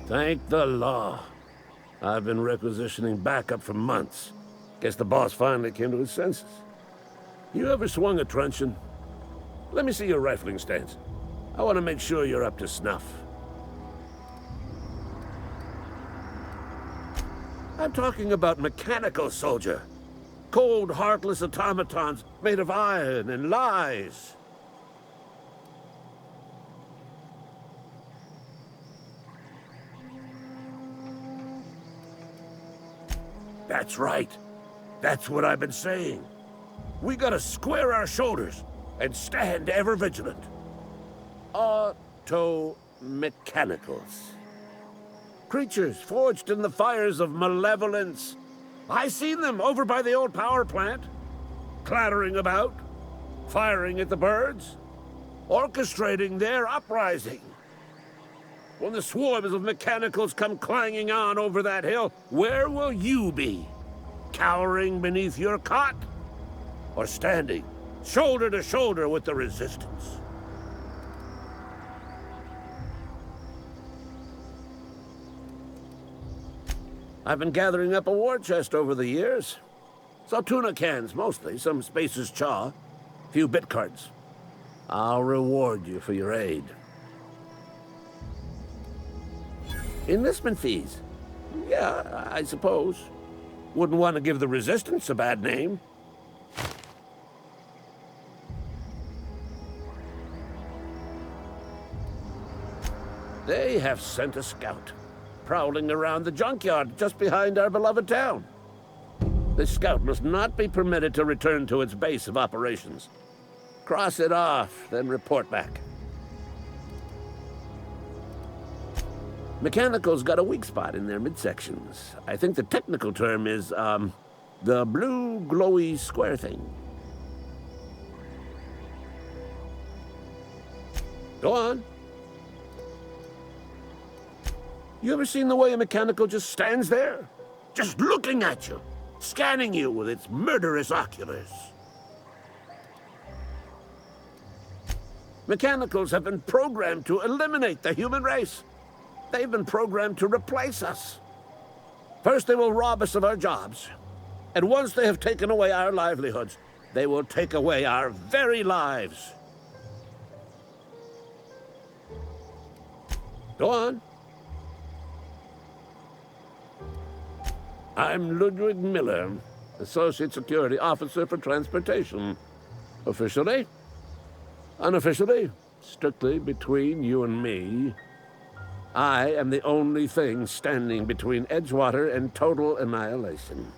Thank the law. I've been requisitioning backup for months. Guess the boss finally came to his senses. You ever swung a truncheon? Let me see your rifling stance. I want to make sure you're up to snuff. I'm talking about mechanical, soldier. Cold, heartless automatons made of iron and lies. That's right. That's what I've been saying. We gotta square our shoulders and stand ever vigilant. Auto-mechanicals. Creatures forged in the fires of malevolence. I seen them over by the old power plant, clattering about, firing at the birds, orchestrating their uprising. When the swarms of mechanicals come clanging on over that hill, where will you be? Cowering beneath your cot? Or standing shoulder to shoulder with the resistance? I've been gathering up a war chest over the years. Saw tuna cans, mostly, some Spacer's Chaw, a few bit cards. I'll reward you for your aid. Enlistment fees? Yeah, I suppose. Wouldn't want to give the Resistance a bad name. They have sent a scout, prowling around the junkyard just behind our beloved town. This scout must not be permitted to return to its base of operations. Cross it off, then report back. Mechanicals got a weak spot in their midsections. I think the technical term is, the blue glowy square thing. Go on. You ever seen the way a mechanical just stands there? Just looking at you, scanning you with its murderous oculars. Mechanicals have been programmed to eliminate the human race. They've been programmed to replace us. First, they will rob us of our jobs. And once they have taken away our livelihoods, they will take away our very lives. Go on. I'm Ludwig Miller, Associate Security Officer for Transportation. Officially, unofficially, strictly between you and me, I am the only thing standing between Edgewater and total annihilation.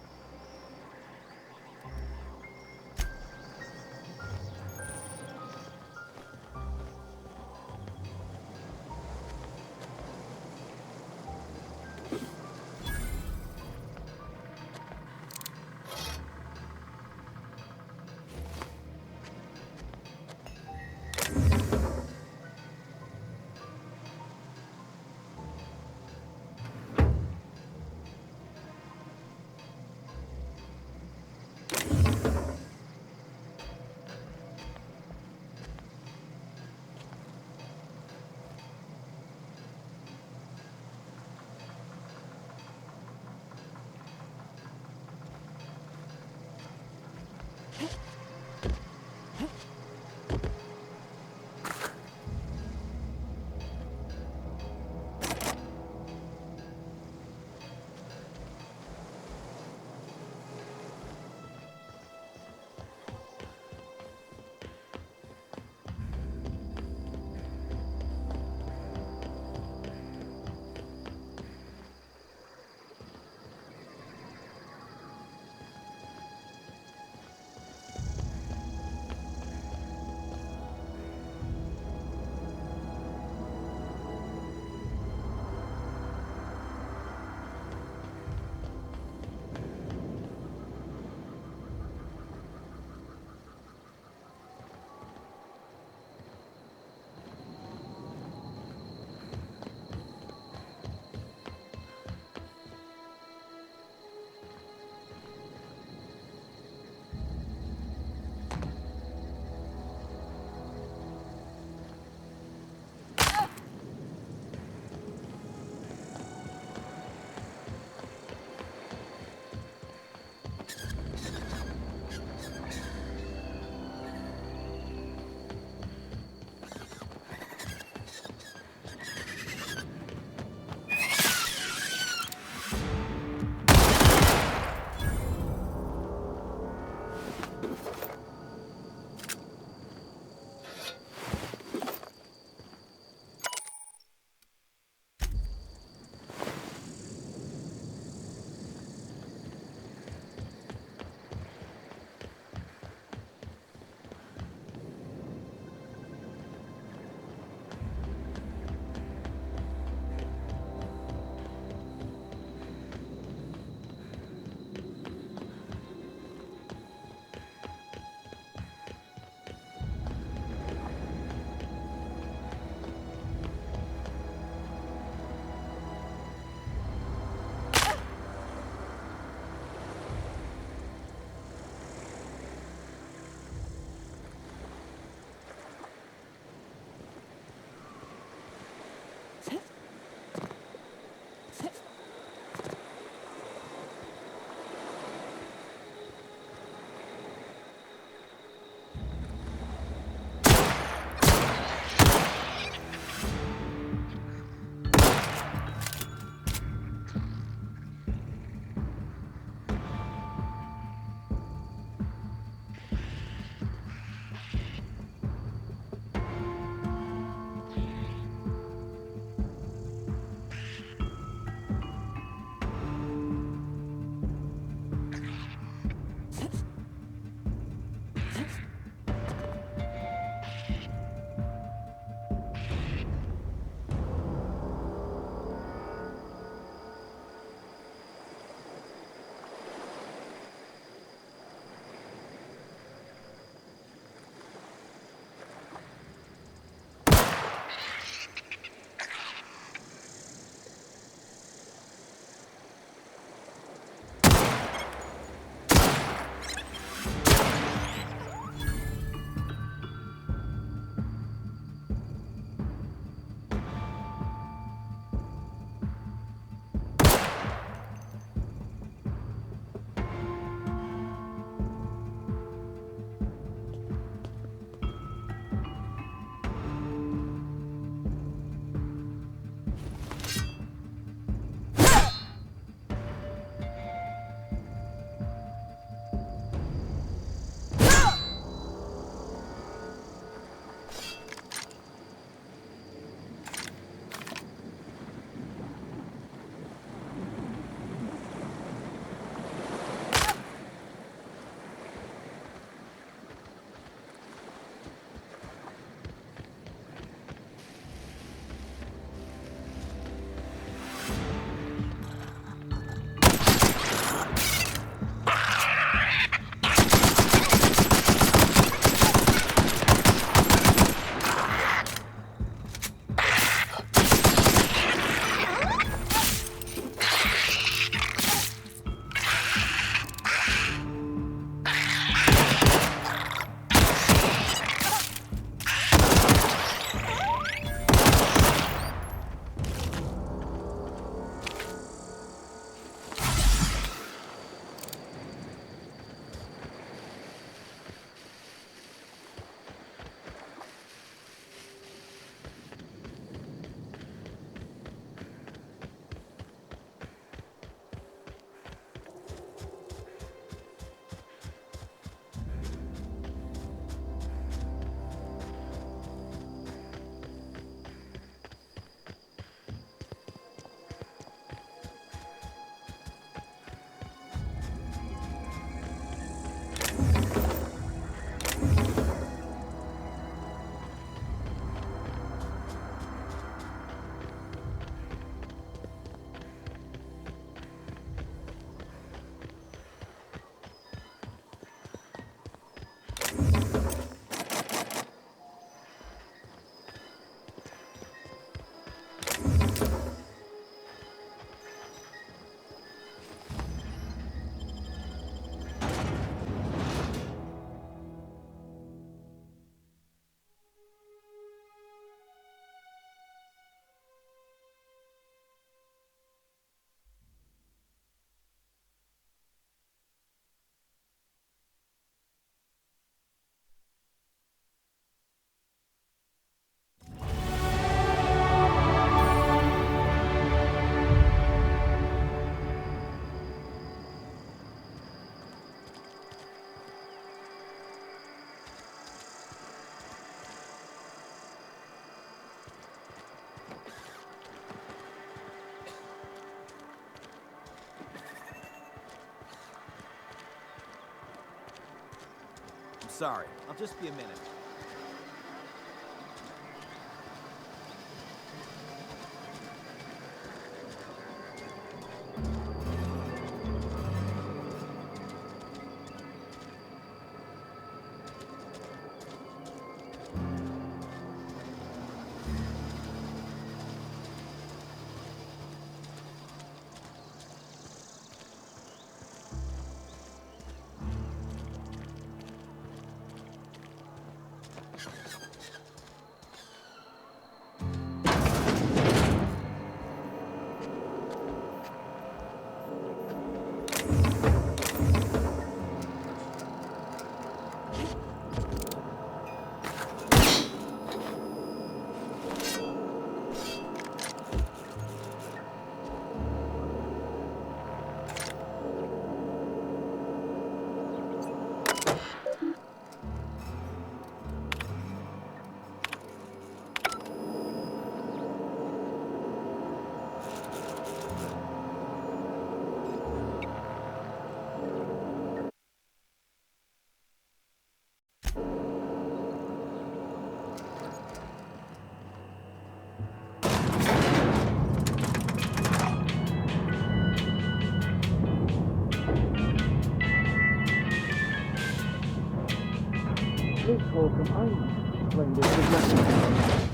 sorry. I'll just be a minute.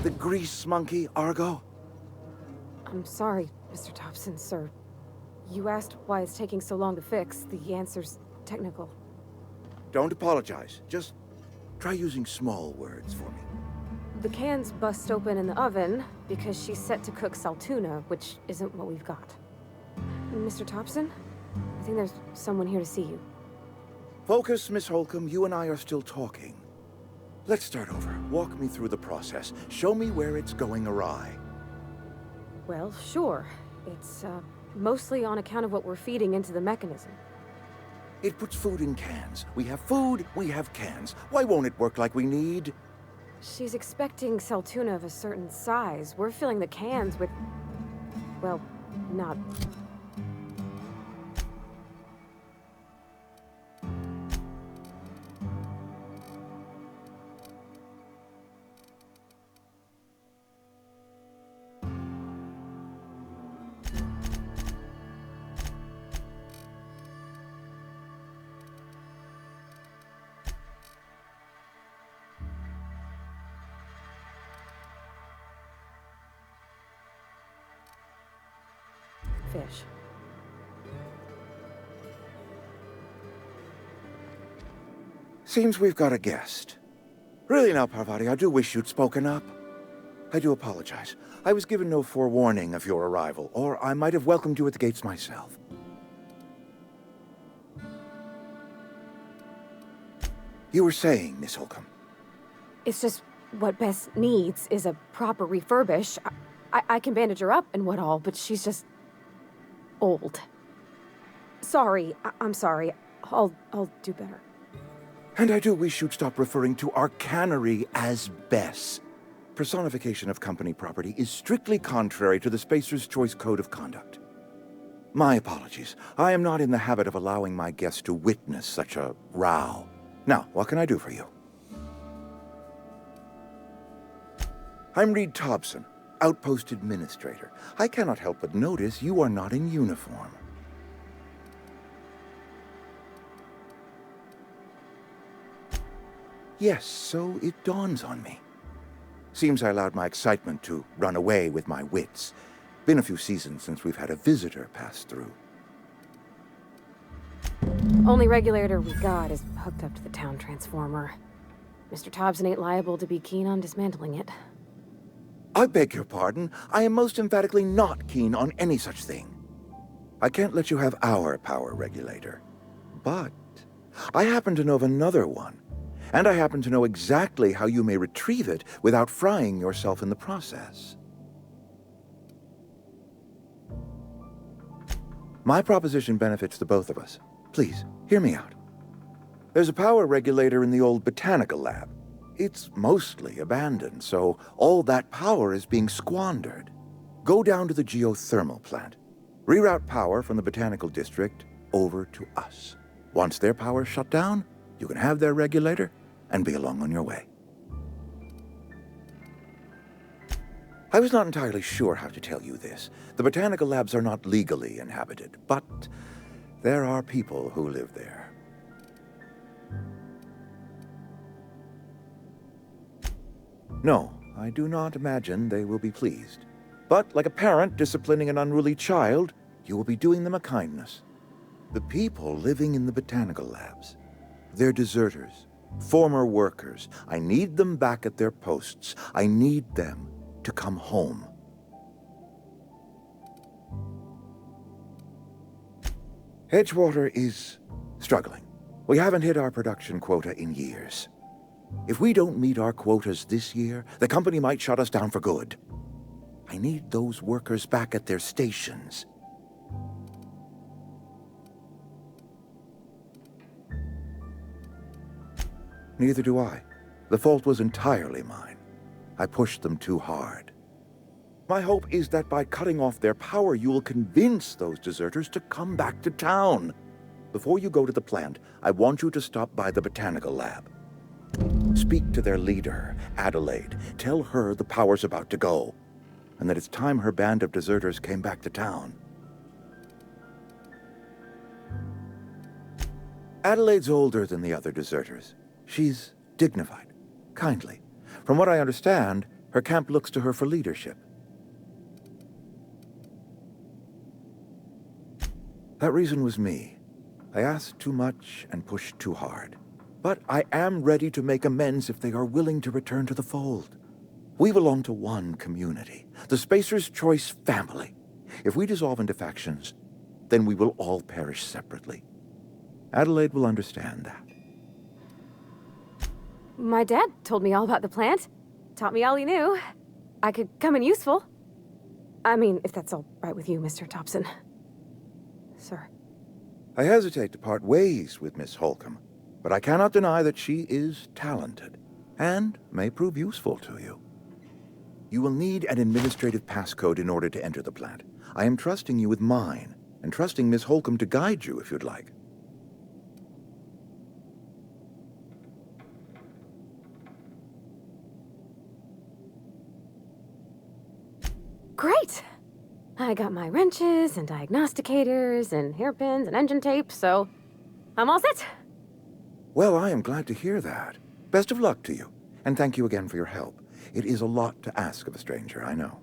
The grease monkey, Argo? I'm sorry, Mr. Thompson, sir. You asked why it's taking so long to fix. The answer's technical. Don't apologize. Just try using small words for me. The cans bust open in the oven because she's set to cook saltuna, which isn't what we've got. Mr. Thompson? I think there's someone here to see you. Focus, Miss Holcomb. You and I are still talking. Let's start over. Walk me through the process. Show me where it's going awry. Well, sure. It's, mostly on account of what we're feeding into the mechanism. It puts food in cans. We have food, we have cans. Why won't it work like we need? She's expecting saltuna of a certain size. We're filling the cans with... well, not... fish. Seems we've got a guest. Really now, Parvati, I do wish you'd spoken up. I do apologize. I was given no forewarning of your arrival, or I might have welcomed you at the gates myself. You were saying, Miss Holcomb. It's just what Bess needs is a proper refurbish. I can bandage her up and what all, but she's just... old. Sorry, I'm sorry. I'll do better. And I do wish you'd stop referring to our cannery as Bess. Personification of company property is strictly contrary to the Spacer's Choice Code of Conduct. My apologies. I am not in the habit of allowing my guests to witness such a row. Now, what can I do for you? I'm Reed Thompson, Outpost Administrator. I cannot help but notice you are not in uniform. Yes, so it dawns on me. Seems I allowed my excitement to run away with my wits. Been a few seasons since we've had a visitor pass through. Only regulator we got is hooked up to the town transformer. Mr. Thompson ain't liable to be keen on dismantling it. I beg your pardon. I am most emphatically not keen on any such thing. I can't let you have our power regulator. But I happen to know of another one. And I happen to know exactly how you may retrieve it without frying yourself in the process. My proposition benefits the both of us. Please, hear me out. There's a power regulator in the old botanical lab. It's mostly abandoned, so all that power is being squandered. Go down to the geothermal plant. Reroute power from the botanical district over to us. Once their power's shut down, you can have their regulator, and be along on your way. I was not entirely sure how to tell you this. The botanical labs are not legally inhabited, but there are people who live there. No, I do not imagine they will be pleased. But like a parent disciplining an unruly child, you will be doing them a kindness. The people living in the botanical labs, they're deserters, former workers. I need them back at their posts. I need them to come home. Edgewater is struggling. We haven't hit our production quota in years. If we don't meet our quotas this year, the company might shut us down for good. I need those workers back at their stations. Neither do I. The fault was entirely mine. I pushed them too hard. My hope is that by cutting off their power, you will convince those deserters to come back to town. Before you go to the plant, I want you to stop by the botanical lab. Speak to their leader, Adelaide. Tell her the power's about to go, and that it's time her band of deserters came back to town. Adelaide's older than the other deserters. She's dignified, kindly. From what I understand, her camp looks to her for leadership. That reason was me. I asked too much and pushed too hard. But I am ready to make amends if they are willing to return to the fold. We belong to one community, the Spacer's Choice family. If we dissolve into factions, then we will all perish separately. Adelaide will understand that. My dad told me all about the plant. Taught me all he knew. I could come in useful. I mean, if that's all right with you, Mr. Thompson. Sir. I hesitate to part ways with Miss Holcomb, but I cannot deny that she is talented, and may prove useful to you. You will need an administrative passcode in order to enter the plant. I am trusting you with mine, and trusting Miss Holcomb to guide you if you'd like. Great! I got my wrenches and diagnosticators and hairpins and engine tape, so I'm all set. Well, I am glad to hear that. Best of luck to you, and thank you again for your help. It is a lot to ask of a stranger, I know.